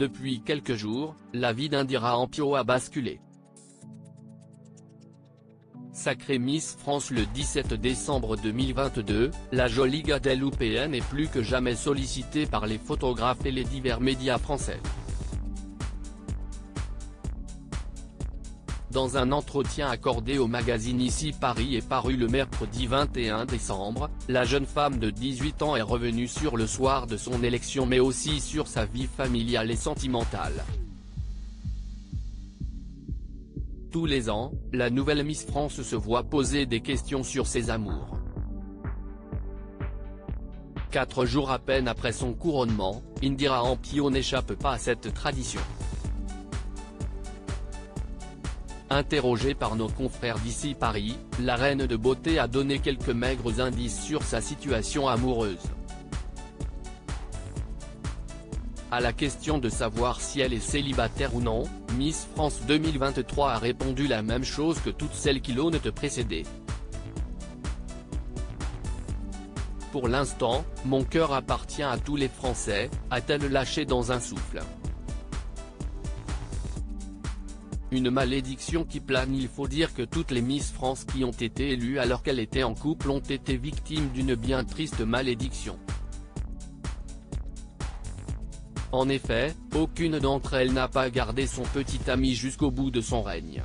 Depuis quelques jours, la vie d'Indira Ampio a basculé. Sacrée Miss France le 17 décembre 2022, la jolie Guadeloupéenne est plus que jamais sollicitée par les photographes et les divers médias français. Dans un entretien accordé au magazine Ici Paris et paru le mercredi 21 décembre, la jeune femme de 18 ans est revenue sur le soir de son élection mais aussi sur sa vie familiale et sentimentale. Tous les ans, la nouvelle Miss France se voit poser des questions sur ses amours. 4 jours à peine après son couronnement, Indira Ampio n'échappe pas à cette tradition. Interrogée par nos confrères d'Ici Paris, la reine de beauté a donné quelques maigres indices sur sa situation amoureuse. À la question de savoir si elle est célibataire ou non, Miss France 2023 a répondu la même chose que toutes celles qui l'ont précédée. Pour l'instant, mon cœur appartient à tous les Français, a-t-elle lâché dans un souffle. Une malédiction qui plane. Il faut dire que toutes les Miss France qui ont été élues alors qu'elles étaient en couple ont été victimes d'une bien triste malédiction. En effet, aucune d'entre elles n'a pas gardé son petit ami jusqu'au bout de son règne.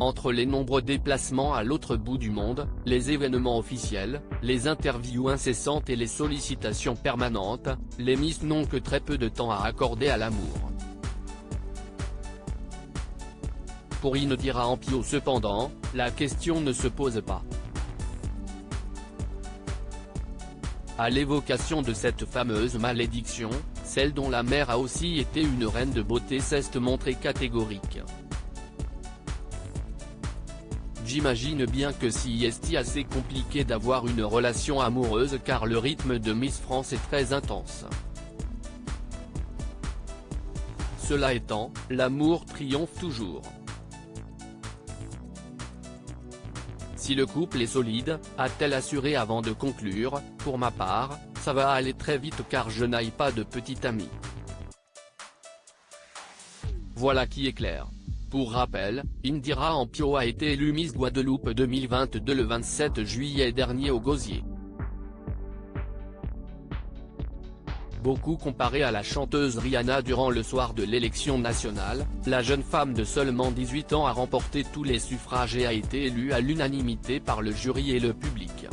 Entre les nombreux déplacements à l'autre bout du monde, les événements officiels, les interviews incessantes et les sollicitations permanentes, les Miss n'ont que très peu de temps à accorder à l'amour. Pour Indira Ampio cependant, la question ne se pose pas. À l'évocation de cette fameuse malédiction, celle dont la mère a aussi été une reine de beauté s'est montrée catégorique. J'imagine bien que si est assez compliqué d'avoir une relation amoureuse car le rythme de Miss France est très intense. Cela étant, l'amour triomphe toujours. Si le couple est solide, a-t-elle assuré avant de conclure, pour ma part, ça va aller très vite car je n'aille pas de petit ami. Voilà qui est clair. Pour rappel, Indira Ampio a été élue Miss Guadeloupe 2022 le 27 juillet dernier au Gosier. Beaucoup comparée à la chanteuse Rihanna durant le soir de l'élection nationale, la jeune femme de seulement 18 ans a remporté tous les suffrages et a été élue à l'unanimité par le jury et le public.